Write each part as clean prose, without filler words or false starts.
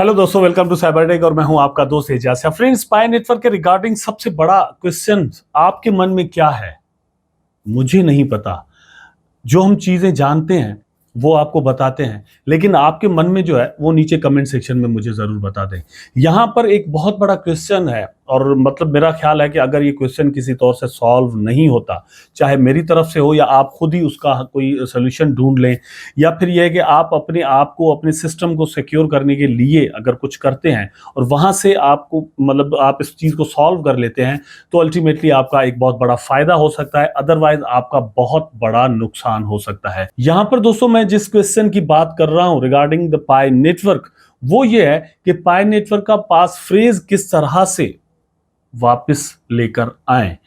Hello दोस्तों, welcome to cyber tech और मैं हूं आपका दोस्त एजाज। फ्रेंड्स, पाई नेटवर्क के रिगार्डिंग सबसे बड़ा क्वेश्चन आपके मन में क्या है? मुझे नहीं पता। जो हम चीजें जानते हैं वो आपको बताते हैं, लेकिन आपके मन में जो है वो नीचे कमेंट सेक्शन में मुझे जरूर बता दें। यहां पर एक बहुत बड़ा क्वेश्चन है और मतलब मेरा ख्याल है कि अगर ये क्वेश्चन किसी तौर से सॉल्व नहीं होता, चाहे मेरी तरफ से हो या आप खुद ही उसका कोई सोल्यूशन ढूंढ लें, या फिर यह है कि आप अपने आप को, अपने सिस्टम को सिक्योर करने के लिए अगर कुछ करते हैं और वहां से आपको मतलब आप इस चीज को सॉल्व कर लेते हैं, तो अल्टीमेटली आपका एक बहुत बड़ा फायदा हो सकता है, अदरवाइज आपका बहुत बड़ा नुकसान हो सकता है। यहां पर दोस्तों मैं जिस क्वेश्चन की बात कर रहा हूं रिगार्डिंग द पाई नेटवर्क, वो ये है कि पाई नेटवर्क का पास फ्रेज किस तरह से वापस लेकर आए।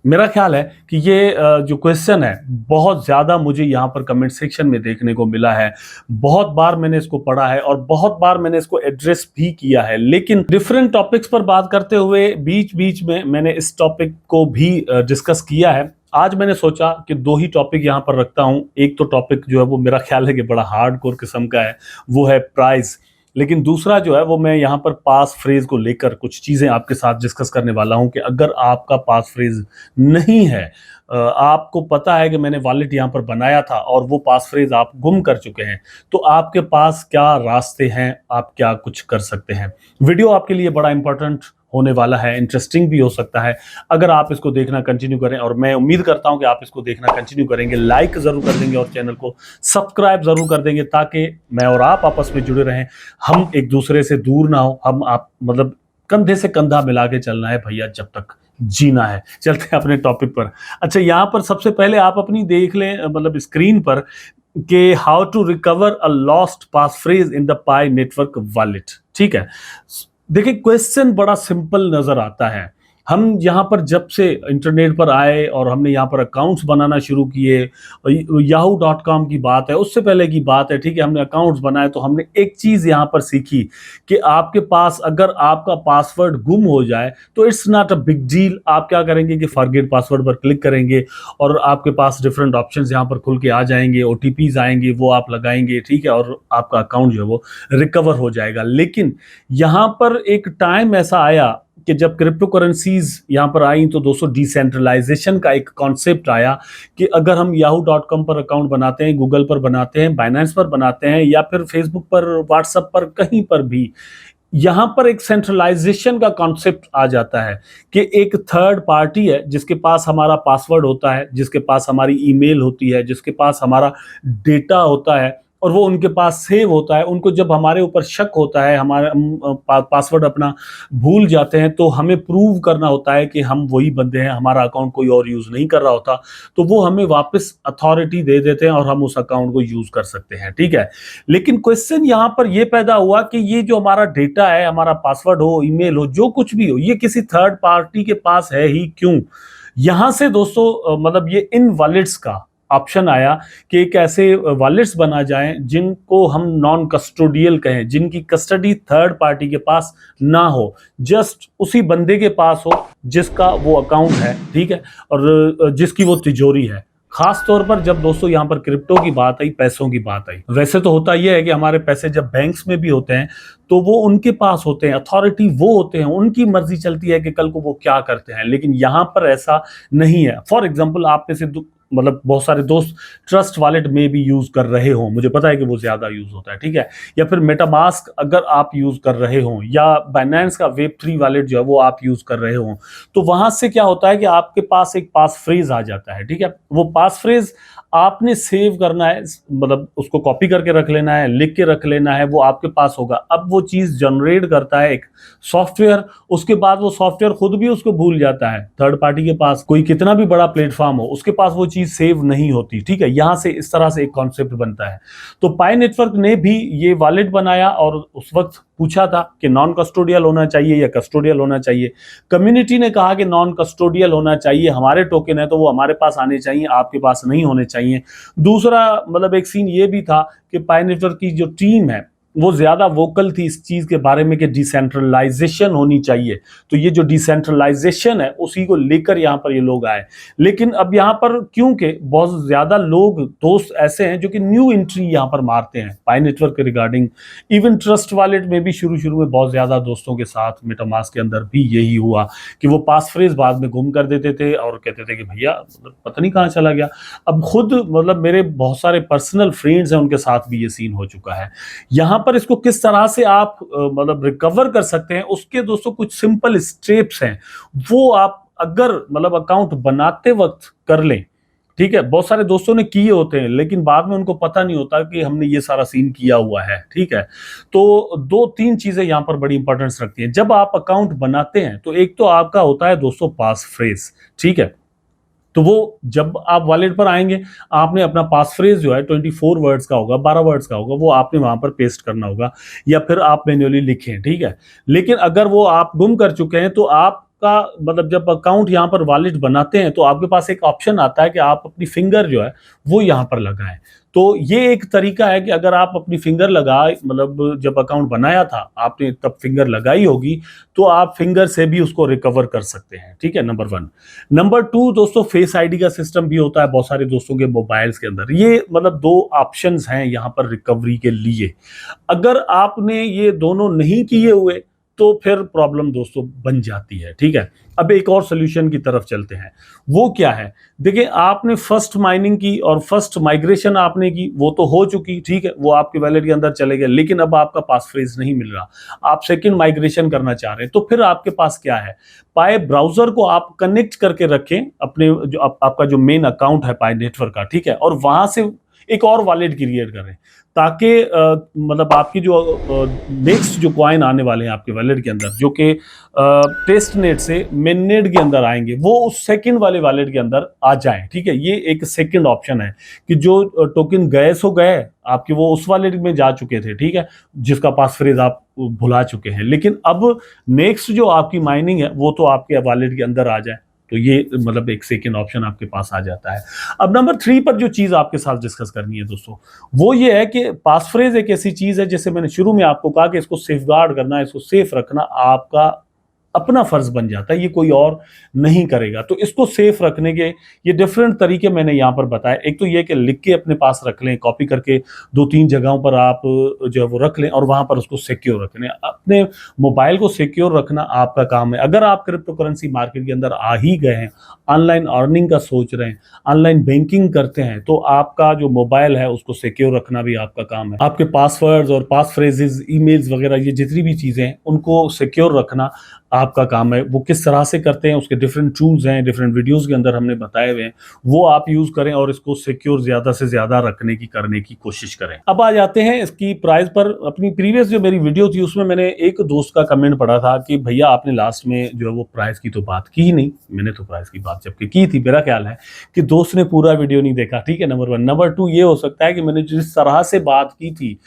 मेरा ख्याल है कि ये जो क्वेश्चन है बहुत ज्यादा मुझे यहां पर कमेंट सेक्शन में देखने को मिला है। बहुत बार मैंने इसको पढ़ा है और बहुत बार मैंने इसको एड्रेस भी किया है, लेकिन डिफरेंट टॉपिक्स पर बात करते हुए बीच बीच में मैंने इस टॉपिक को भी डिस्कस किया है। आज मैंने सोचा कि दो ही टॉपिक यहां पर रखता हूं। एक तो टॉपिक जो है वो मेरा ख्याल है कि बड़ा हार्डकोर किस्म का है, वो है प्राइस। लेकिन दूसरा जो है वो मैं यहाँ पर पास फ्रेज को लेकर कुछ चीजें आपके साथ डिस्कस करने वाला हूं कि अगर आपका पास फ्रेज नहीं है, आपको पता है कि मैंने वॉलेट यहाँ पर बनाया था और वो पास फ्रेज आप गुम कर चुके हैं, तो आपके पास क्या रास्ते हैं, आप क्या कुछ कर सकते हैं। वीडियो आपके लिए बड़ा इंपॉर्टेंट होने वाला है, इंटरेस्टिंग भी हो सकता है अगर आप इसको देखना कंटिन्यू करें, और मैं उम्मीद करता हूं कि आप इसको देखना कंटिन्यू करेंगे, लाइक जरूर कर देंगे और चैनल को सब्सक्राइब जरूर कर देंगे, ताकि मैं और आप आपस में जुड़े रहें, हम एक दूसरे से दूर ना हो, हम आप मतलब कंधे से कंधा मिला के चलना है भैया, जब तक जीना है। चलते हैं अपने टॉपिक पर। अच्छा, यहां पर सबसे पहले आप अपनी देख लें मतलब स्क्रीन पर कि how to recover a lost pass phrase in the pi network wallet. ठीक है, देखिए क्वेश्चन बड़ा सिंपल नजर आता है। हम यहाँ पर जब से इंटरनेट पर आए और हमने यहाँ पर अकाउंट्स बनाना शुरू किए, yahoo.com की बात है, उससे पहले की बात है, ठीक है, हमने अकाउंट्स बनाए तो हमने एक चीज यहाँ पर सीखी कि आपके पास अगर आपका पासवर्ड गुम हो जाए तो it's not a big deal. आप क्या करेंगे कि फॉरगेट पासवर्ड पर क्लिक करेंगे और आपके पास डिफरेंट ऑप्शंस यहाँ पर खुल के आ जाएंगे, ओटीपीज आएंगे, वो आप लगाएंगे, ठीक है, और आपका अकाउंट जो है वो रिकवर हो जाएगा। लेकिन यहाँ पर एक टाइम ऐसा आया कि जब क्रिप्टो करेंसीज यहाँ पर आई तो दोस्तों डिसेंट्रलाइजेशन का एक कॉन्सेप्ट आया कि अगर हम yahoo.com पर अकाउंट बनाते हैं, गूगल पर बनाते हैं, बाइनेंस पर बनाते हैं, या फिर फेसबुक पर, व्हाट्सएप पर, कहीं पर भी, यहां पर एक सेंट्रलाइजेशन का कॉन्सेप्ट आ जाता है कि एक थर्ड पार्टी है जिसके पास हमारा पासवर्ड होता है, जिसके पास हमारी ईमेल होती है, जिसके पास हमारा डेटा होता है और वो उनके पास सेव होता है। उनको जब हमारे ऊपर शक होता है, हमारा पासवर्ड अपना भूल जाते हैं, तो हमें प्रूव करना होता है कि हम वही बंदे हैं, हमारा अकाउंट कोई और यूज नहीं कर रहा होता, तो वो हमें वापस अथॉरिटी दे देते हैं और हम उस अकाउंट को यूज कर सकते हैं। ठीक है, लेकिन क्वेश्चन यहां पर ये पैदा हुआ कि ये जो हमारा डेटा है, हमारा पासवर्ड हो, ईमेल हो, जो कुछ भी हो, ये किसी थर्ड पार्टी के पास है ही क्यों। यहां से दोस्तों मतलब ये इन वॉलेट्स का ऑप्शन आया कि एक ऐसे वॉलेट्स बना जाएं जिनको हम नॉन कस्टोडियल कहें, जिनकी कस्टडी थर्ड पार्टी के पास ना हो, जस्ट उसी बंदे के पास हो जिसका वो अकाउंट है, ठीक है, और जिसकी वो तिजोरी है। खास तौर पर जब दोस्तों यहाँ पर क्रिप्टो की बात आई, पैसों की बात आई, वैसे तो होता यह है कि हमारे पैसे जब बैंक्स में भी होते हैं तो वो उनके पास होते हैं, अथॉरिटी वो होते हैं, उनकी मर्जी चलती है कि कल को वो क्या करते हैं। लेकिन यहाँ पर ऐसा नहीं है। फॉर एग्जाम्पल, आप में से मतलब बहुत सारे दोस्त ट्रस्ट वॉलेट में भी यूज कर रहे हो, मुझे पता है कि वो ज्यादा यूज होता है, ठीक है, या फिर मेटामास्क अगर आप यूज कर रहे हो, या बाइनेंस का वेब3 वॉलेट जो है वो आप यूज कर रहे हो, तो वहां से क्या होता है कि आपके पास एक पास फ्रेज आ जाता है। ठीक है, वो पास फ्रेज आपने सेव करना है, मतलब उसको कॉपी करके रख लेना है, लिख के रख लेना है, वो आपके पास होगा। अब वो चीज जनरेट करता है एक सॉफ्टवेयर, उसके बाद वो सॉफ्टवेयर खुद भी उसको भूल जाता है। थर्ड पार्टी के पास कोई कितना भी बड़ा प्लेटफॉर्म हो, उसके पास वो चीज सेव नहीं होती। ठीक है, यहां से इस तरह से एक कॉन्सेप्ट बनता है। तो पाई नेटवर्क ने भी ये वॉलेट बनाया और उस वक्त पूछा था कि नॉन कस्टोडियल होना चाहिए या कस्टोडियल होना चाहिए। कम्युनिटी ने कहा कि नॉन कस्टोडियल होना चाहिए, हमारे टोकन है तो वो हमारे पास आने चाहिए, आपके पास नहीं होने चाहिए। दूसरा मतलब एक सीन ये भी था कि पाई नेटवर्क की जो टीम है वो ज्यादा वोकल थी इस चीज के बारे में कि डिसेंट्रलाइजेशन होनी चाहिए। तो ये जो डिसेंट्रलाइजेशन है उसी को लेकर यहाँ पर ये लोग आए। लेकिन अब यहाँ पर क्योंकि बहुत ज्यादा लोग दोस्त ऐसे हैं जो कि न्यू एंट्री यहाँ पर मारते हैं पाई नेटवर्क के रिगार्डिंग। इवन ट्रस्ट वॉलेट में भी शुरू शुरू में बहुत ज्यादा दोस्तों के साथ मेटामास्क के अंदर भी यही हुआ कि वो पास फ्रेज बाद में गुम कर देते थे और कहते थे कि भैया मतलब पता नहीं कहाँ चला गया। अब खुद मतलब मेरे बहुत सारे पर्सनल फ्रेंड्स हैं, उनके साथ भी ये सीन हो चुका है। यहाँ पर इसको किस तरह से आप मतलब रिकवर कर सकते हैं उसके दोस्तों कुछ सिंपल स्टेप्स हैं, वो आप अगर मतलब अकाउंट बनाते वक्त कर लें। ठीक है, बहुत सारे दोस्तों ने किए होते हैं लेकिन बाद में उनको पता नहीं होता कि हमने ये सारा सीन किया हुआ है। ठीक है, तो दो तीन चीजें यहां पर बड़ी इंपॉर्टेंस रखती हैं जब आप अकाउंट बनाते हैं। तो एक तो आपका होता है दोस्तों पास फ्रेज। ठीक है, तो वो जब आप वॉलेट पर आएंगे आपने अपना पास फ्रेज जो है 24 वर्ड्स का होगा, 12 वर्ड्स का होगा, वो आपने वहां पर पेस्ट करना होगा या फिर आप मैन्युअली लिखें। ठीक है, लेकिन अगर वो आप गुम कर चुके हैं तो आपका मतलब जब अकाउंट यहाँ पर वॉलेट बनाते हैं तो आपके पास एक ऑप्शन आता है कि आप अपनी फिंगर जो है वो यहाँ पर लगाएं। तो ये एक तरीका है कि अगर आप अपनी फिंगर लगाए मतलब जब अकाउंट बनाया था आपने तब फिंगर लगाई होगी तो आप फिंगर से भी उसको रिकवर कर सकते हैं। ठीक है, नंबर 1। नंबर 2 दोस्तों फेस आईडी का सिस्टम भी होता है बहुत सारे दोस्तों के मोबाइल्स के अंदर। ये मतलब दो ऑप्शंस हैं यहाँ पर रिकवरी के लिए। अगर आपने ये दोनों नहीं किए हुए तो फिर प्रॉब्लम दोस्तों बन जाती है। ठीक है, अब एक और सोल्यूशन की तरफ चलते हैं। वो क्या है, देखिए आपने फर्स्ट माइनिंग की और फर्स्ट माइग्रेशन आपने की, वो तो हो चुकी। ठीक है, वो आपके वैलेट के अंदर चले गए लेकिन अब आपका पास फ्रेज नहीं मिल रहा, आप सेकंड माइग्रेशन करना चाह रहे हैं। तो फिर आपके पास क्या है, पाई ब्राउजर को आप कनेक्ट करके रखें अपने जो आपका जो मेन अकाउंट है पाई नेटवर्क का। ठीक है, और वहां से एक और वॉलेट क्रिएट करें ताकि मतलब आपकी जो नेक्स्ट जो कॉइन आने वाले हैं आपके वॉलेट के अंदर जो कि टेस्ट नेट से मेन नेट के अंदर आएंगे वो उस सेकंड वाले वॉलेट के अंदर आ जाएं। ठीक है, ये एक सेकंड ऑप्शन है कि जो टोकन गए सो गए आपके वो उस वॉलेट में जा चुके थे। ठीक है, जिसका पास फ्रेज आप भुला चुके हैं, लेकिन अब नेक्स्ट जो आपकी माइनिंग है वो तो आपके वॉलेट के अंदर आ जाए। तो ये मतलब एक सेकंड ऑप्शन आपके पास आ जाता है। अब नंबर 3 पर जो चीज आपके साथ डिस्कस करनी है दोस्तों वो ये है कि पास फ्रेज एक ऐसी चीज है जैसे मैंने शुरू में आपको कहा कि इसको सेफगार्ड करना, इसको सेफ रखना आपका अपना फर्ज बन जाता है, ये कोई और नहीं करेगा। तो इसको सेफ रखने के ये डिफरेंट तरीके मैंने यहां पर बताए। एक तो ये कि लिख के अपने पास रख लें, कॉपी करके 2-3 जगहों पर आप जो है वो रख लें और वहां पर उसको सिक्योर रख लें। अपने मोबाइल को सिक्योर रखना आपका काम है। अगर आप क्रिप्टो करेंसी मार्केट के अंदर आ ही गए हैं, ऑनलाइन अर्निंग का सोच रहे हैं, ऑनलाइन बैंकिंग करते हैं, तो आपका जो मोबाइल है उसको सिक्योर रखना भी आपका काम है। आपके पासवर्ड्स और पास फ्रेजेस, ईमेल्स वगैरह ये जितनी भी चीजें हैं उनको सिक्योर रखना आपका काम है। वो किस तरह से करते हैं उसके डिफरेंट टूल्स हैं, डिफरेंट वीडियोस के अंदर हमने बताए हुए हैं, वो आप यूज करें और इसको सिक्योर ज्यादा से ज्यादा रखने की करने की कोशिश करें। अब आ जाते हैं इसकी प्राइस पर। अपनी प्रीवियस जो मेरी वीडियो थी उसमें मैंने एक दोस्त का कमेंट पढ़ा था कि भैया आपने लास्ट में जो है वो प्राइस की तो बात की ही नहीं। मैंने तो प्राइस की बात जबकि की थी, मेरा ख्याल है कि दोस्त ने पूरा वीडियो नहीं देखा। ठीक है, नंबर 1। नंबर 2 ये हो सकता है कि मैंने जिस तरह से बात की थी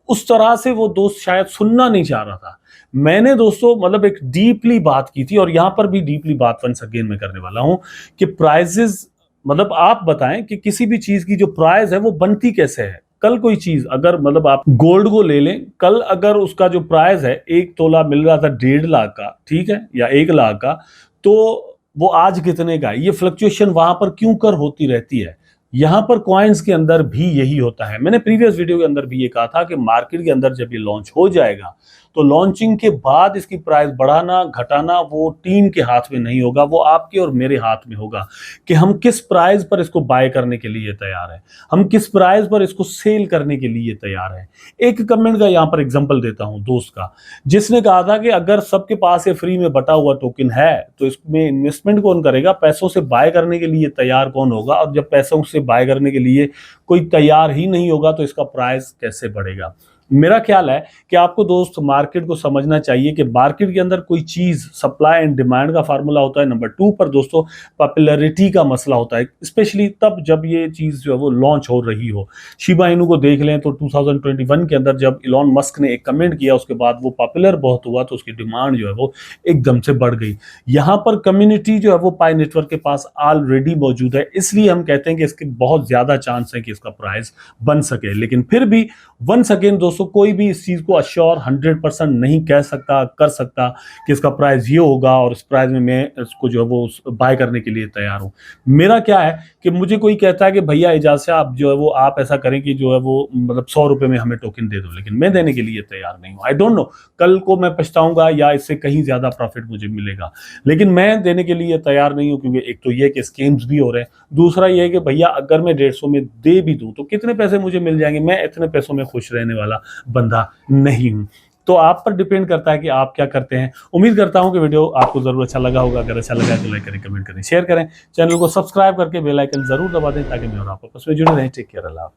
उस तरह से वो दोस्त शायद सुनना नहीं चाह रहा था। मैंने दोस्तों मतलब एक डीपली बात की थी और यहां पर भी डीपली बात वंस अगेन मैं करने वाला हूं कि प्राइजेस मतलब आप बताएं कि किसी भी चीज की जो प्राइस है वो बनती कैसे है। कल कोई चीज अगर मतलब आप गोल्ड को ले लें, कल अगर उसका जो प्राइस है 1 तोला मिल रहा था 1.5 लाख का, ठीक है, या 1 लाख का, तो वो आज कितने का है। ये फ्लक्चुएशन वहां पर क्यों कर होती रहती है। यहां पर कॉइन्स के अंदर भी यही होता है। मैंने प्रीवियस वीडियो के अंदर भी ये कहा था कि मार्केट के अंदर जब ये लॉन्च हो जाएगा तो लॉन्चिंग के बाद इसकी प्राइस बढ़ाना घटाना वो टीम के हाथ में नहीं होगा, वो आपके और मेरे हाथ में होगा कि हम किस प्राइस पर इसको बाय करने के लिए तैयार हैं, हम किस प्राइस पर इसको सेल करने के लिए तैयार हैं। एक कमेंट का यहां पर एग्जांपल देता हूं दोस्त का, जिसने कहा था कि अगर सबके पास ये फ्री में बटा हुआ टोकन है तो इसमें इन्वेस्टमेंट कौन करेगा, पैसों से बाय करने के लिए तैयार कौन होगा, और जब पैसों से बाय करने के लिए कोई तैयार ही नहीं होगा तो इसका प्राइस कैसे बढ़ेगा। मेरा ख्याल है कि आपको दोस्त मार्केट को समझना चाहिए कि मार्केट के अंदर कोई चीज सप्लाई एंड डिमांड का फार्मूला होता है। नंबर 2 पर दोस्तों पॉपुलैरिटी का मसला होता है, स्पेशली तब जब ये चीज जो है वो लॉन्च हो रही हो। शिबा इनू को देख लें तो 2021 के अंदर जब इलॉन मस्क ने एक कमेंट किया उसके बाद वो पॉपुलर बहुत हुआ तो उसकी डिमांड जो है वो एकदम से बढ़ गई। यहाँ पर कम्युनिटी जो है वो पाई नेटवर्क के पास ऑलरेडी मौजूद है, इसलिए हम कहते हैं कि इसके बहुत ज्यादा चांस है कि इसका प्राइस बन सके। लेकिन फिर भी वंस अगेन दोस्तों दोस्तों कोई भी इस चीज को अश्योर 100% नहीं कह सकता, कर सकता कि इसका प्राइस ये होगा और इस प्राइस में मैं इसको जो है वो बाय करने के लिए तैयार हूं। मेरा क्या है कि मुझे कोई कहता है कि भैया एजाज से आप जो है वो आप ऐसा करें कि जो है वो मतलब 100 रुपए में हमें टोकन दे दो, लेकिन मैं देने के लिए तैयार नहीं हूं। आई डोंट नो कल को मैं पछताऊंगा या इससे कहीं ज्यादा प्रॉफिट मुझे मिलेगा, लेकिन मैं देने के लिए तैयार नहीं हूं, क्योंकि एक तो ये कि स्कीम्स भी हो रहे हैं, दूसरा ये है कि भैया अगर मैं 150 में दे भी दूं तो कितने पैसे मुझे मिल जाएंगे, मैं इतने पैसों में खुश रहने वाला बंदा नहीं हूं। तो आप पर डिपेंड करता है कि आप क्या करते हैं। उम्मीद करता हूं कि वीडियो आपको जरूर अच्छा लगा होगा। अगर अच्छा लगा तो लाइक करें, कमेंट करें, शेयर करें, चैनल को सब्सक्राइब करके बेल आइकन जरूर दबा दें ताकि मैं और आप आपस में जुड़े रहें। टेक केयर, अल्लाह हाफिज़।